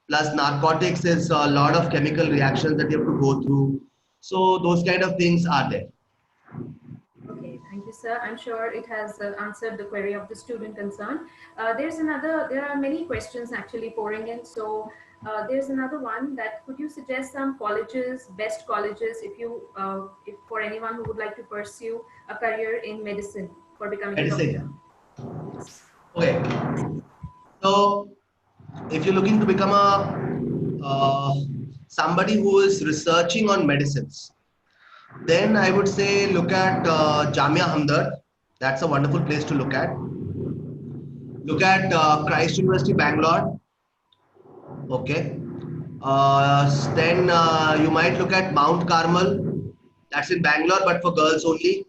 Plus narcotics is a lot of chemical reactions that you have to go through. So those kind of things are there. Okay, thank you, sir. I'm sure it has answered the query of the student concerned. There are many questions actually pouring in. So there's another one that could you suggest some colleges, best colleges, if for anyone who would like to pursue a career in medicine for becoming a doctor? Okay. So if you're looking to become somebody who is researching on medicines, then I would say look at Jamia Hamdard. That's a wonderful place to look at. Look at Christ University, Bangalore. Okay. Then you might look at Mount Carmel. That's in Bangalore, but for girls only.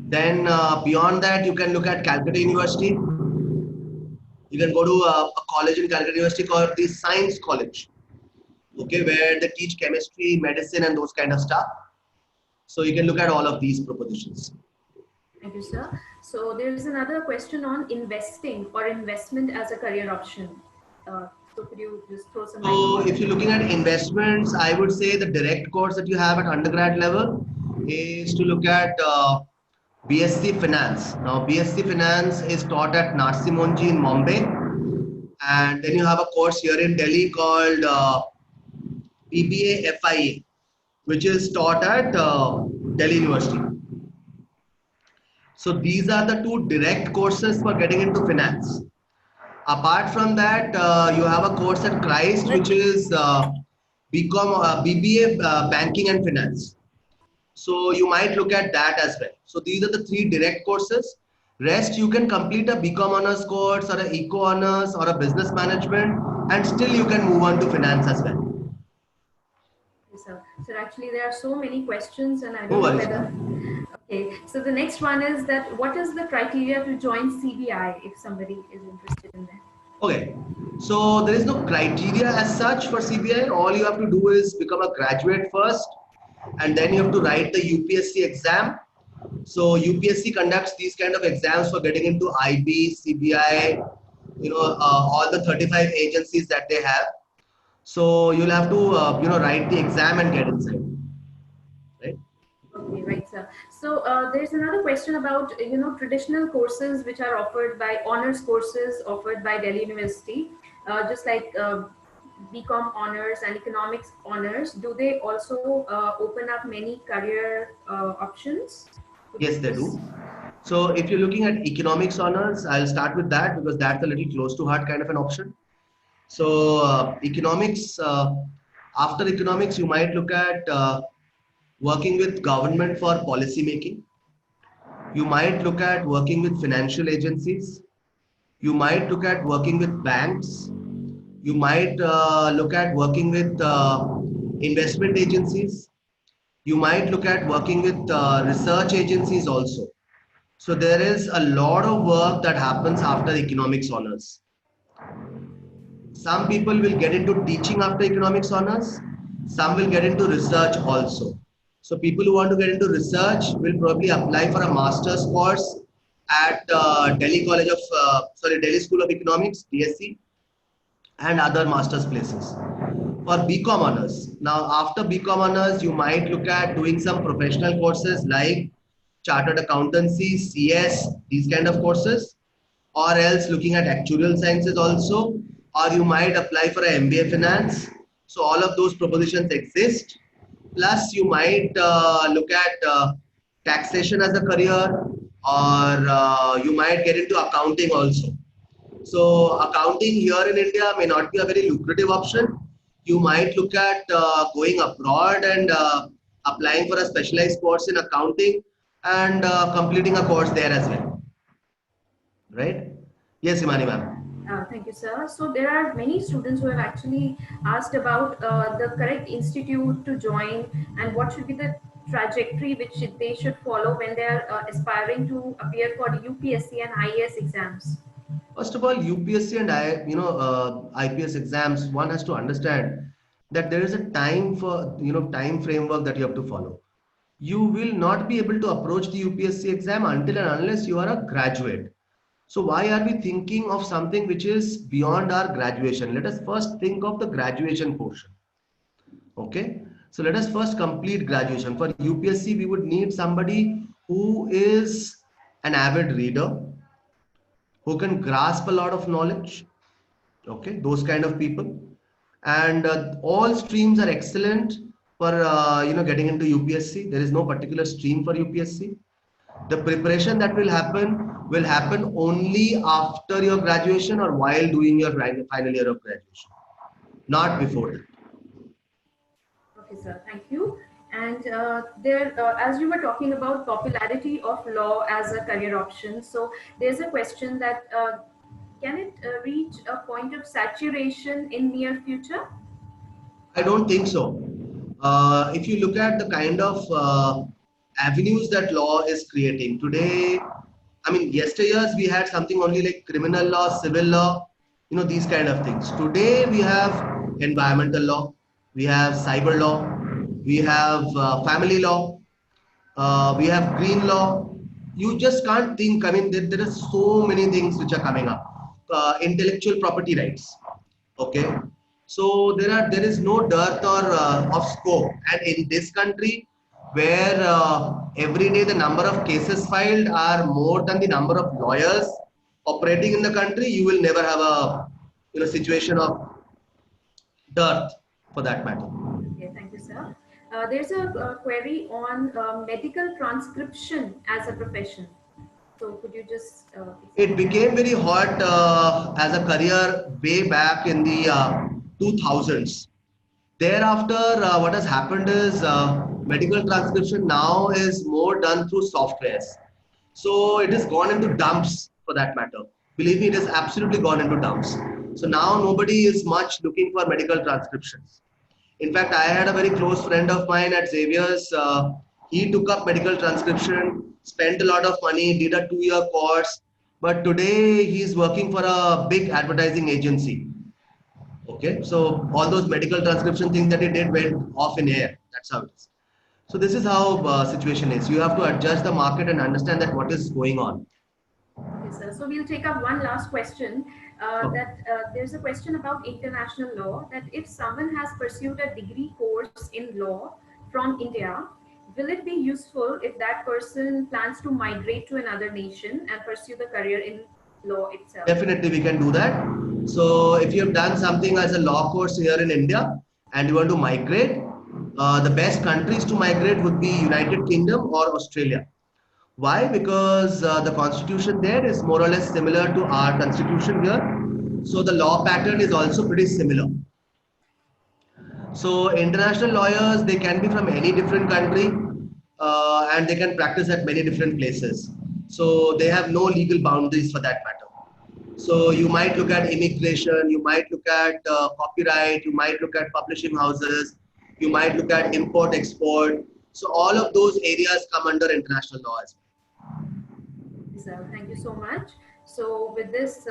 Then beyond that, you can look at Calcutta University. You can go to a college in Calcutta University called the Science College. Okay, where they teach chemistry, medicine, and those kind of stuff. So you can look at all of these propositions. Thank you, sir. So there's another question on investing or investment as a career option. So could you just throw some light? So if you're looking at investments, I would say the direct course that you have at undergrad level is to look at Bsc Finance. Now Bsc Finance is taught at Narsi Monji in Mumbai, and then you have a course here in Delhi called BBA FIA, which is taught at Delhi University. So these are the 2 direct courses for getting into finance. Apart from that, you have a course at Christ, which is BBA Banking and Finance. So you might look at that as well. So these are the 3 direct courses. Rest, you can complete a BCom honors course or an Eco honors or a business management, and still you can move on to finance as well. sir. So actually there are so many questions and I No don't know worries, whether. ma'am. Okay, so the next one is that what is the criteria to join CBI if somebody is interested in that? Okay, so there is no criteria as such for CBI. All you have to do is become a graduate first, and then you have to write the UPSC exam. So UPSC conducts these kind of exams for getting into IB, CBI, all the 35 agencies that they have. So you'll have to, write the exam and get inside, right? Okay, right, sir. So there's another question about traditional courses which are offered by honors courses offered by Delhi University, just like BCom honors and economics honors. Do they also open up many career options? Could Yes, you they just do. So if you're looking at economics honors, I'll start with that because that's a little close to heart kind of an option. So economics, after economics, you might look at working with government for policy making. You might look at working with financial agencies. You might look at working with banks. You might look at working with investment agencies. You might look at working with research agencies also. So there is a lot of work that happens after economics honors. Some people will get into teaching after economics honors. Some will get into research also. So people who want to get into research will probably apply for a master's course at Delhi School of Economics, DSC, and other master's places. For BCom honors, now after BCom honors, you might look at doing some professional courses like chartered accountancy, CS, these kind of courses, or else looking at actuarial sciences also, or you might apply for an MBA finance. So all of those propositions exist. Plus, you might look at taxation as a career, or you might get into accounting also. So accounting here in India may not be a very lucrative option. You might look at going abroad and applying for a specialized course in accounting and completing a course there as well. Right? Yes, Imani ma'am. Thank you, sir. So there are many students who have actually asked about the correct institute to join and what should be the trajectory which they should follow when they are aspiring to appear for the UPSC and IAS exams. First of all, UPSC and IPS exams, one has to understand that there is a time for time framework that you have to follow. You will not be able to approach the UPSC exam until and unless you are a graduate. So why are we thinking of something which is beyond our graduation? Let us first think of the graduation portion. Okay. So let us first complete graduation. For UPSC, we would need somebody who is an avid reader, who can grasp a lot of knowledge. Okay. Those kind of people. And all streams are excellent for, getting into UPSC. There is no particular stream for UPSC. The preparation that will happen only after your graduation or while doing your final year of graduation, not before that. Okay, sir. Thank you. And as you were talking about popularity of law as a career option, so there's a question that can it reach a point of saturation in near future? I don't think so. If you look at the kind of avenues that law is creating today, I mean, yesteryears we had something only like criminal law, civil law, these kind of things. Today we have environmental law, we have cyber law, we have family law, we have green law. You just can't think. I mean, there are so many things which are coming up. Intellectual property rights. Okay, so there is no dearth or of scope, and in this country where every day the number of cases filed are more than the number of lawyers operating in the country, you will never have a situation of dearth for that matter. Okay, thank you, sir. There's a query on medical transcription as a profession. So could you just It became very hot as a career way back in the 2000s. Thereafter, what has happened is medical transcription now is more done through softwares. So it has gone into dumps for that matter. Believe me, it has absolutely gone into dumps. So now nobody is much looking for medical transcriptions. In fact, I had a very close friend of mine at Xavier's. He took up medical transcription, spent a lot of money, did a 2-year course, but today he's working for a big advertising agency. Okay, so all those medical transcription things that he did went off in air. That's how it is. So this is how situation is. You have to adjust the market and understand that what is going on. Okay, sir. So we'll take up one last question. Okay. That there's a question about international law. That if someone has pursued a degree course in law from India, will it be useful if that person plans to migrate to another nation and pursue the career in law itself? Definitely, we can do that. So if you have done something as a law course here in India and you want to migrate, the best countries to migrate would be United Kingdom or Australia. Why? Because the constitution there is more or less similar to our constitution here. So the law pattern is also pretty similar. So international lawyers, they can be from any different country and they can practice at many different places. So they have no legal boundaries for that matter. So you might look at immigration, you might look at copyright, you might look at publishing houses, you might look at import export. So all of those areas come under international law as well. So thank you so much. So with this,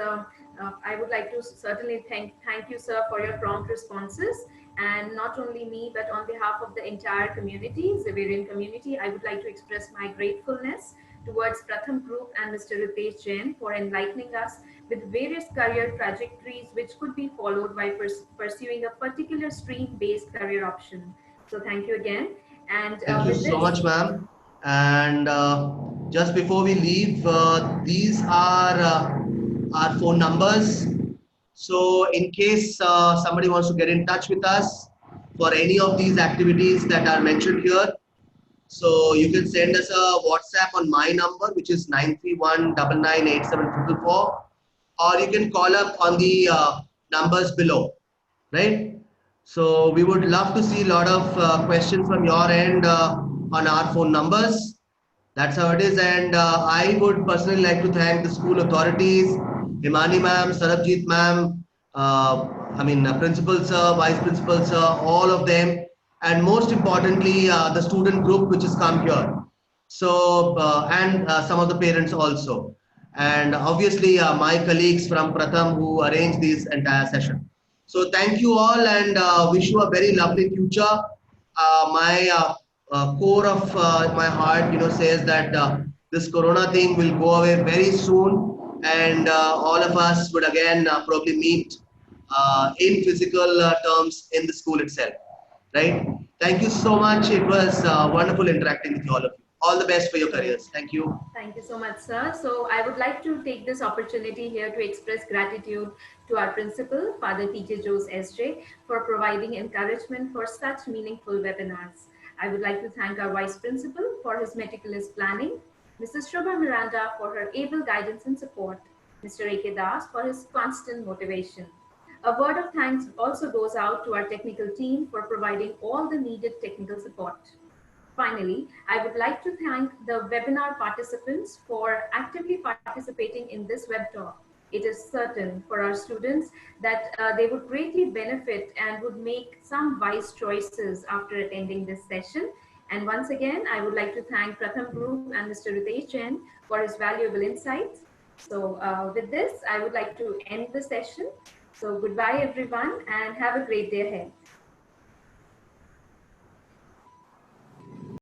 I would like to certainly thank you, sir, for your prompt responses. And not only me, but on behalf of the entire community, Xaverian community, I would like to express my gratefulness towards Pratham Group and Mr. Ritesh Jain for enlightening us with various career trajectories which could be followed by pursuing a particular stream-based career option. So thank you again. And Thank you with so this, much, ma'am. And just before we leave, these are our phone numbers. So in case somebody wants to get in touch with us for any of these activities that are mentioned here, so you can send us a WhatsApp on my number, which is 931998744, or you can call up on the numbers below, right? So we would love to see a lot of questions from your end on our phone numbers. That's how it is. And I would personally like to thank the school authorities, Himani ma'am, Sarabjit ma'am, principal sir, vice principal sir, all of them. And most importantly, the student group which has come here. So, and some of the parents also. And obviously my colleagues from Pratham who arranged this entire session. So thank you all and wish you a very lovely future. My core of my heart, says that this Corona thing will go away very soon, and all of us would again probably meet in physical terms in the school itself. Right? Thank you so much. It was wonderful interacting with all of you. All the best for your careers. Thank you. thank you so much, sir. So I would like to take this opportunity here to express gratitude to our principal, Father T.J. Jose S.J., for providing encouragement for such meaningful webinars. I would like to thank our vice principal for his meticulous planning, Mrs. Shobha Miranda for her able guidance and support, Mr. A.K. Das for his constant motivation. A word of thanks also goes out to our technical team for providing all the needed technical support. Finally, I would like to thank the webinar participants for actively participating in this web talk. It is certain for our students that they would greatly benefit and would make some wise choices after attending this session. And once again, I would like to thank Pratham Group and Mr. Ritesh Jain for his valuable insights. So with this, I would like to end the session. So goodbye, everyone, and have a great day ahead.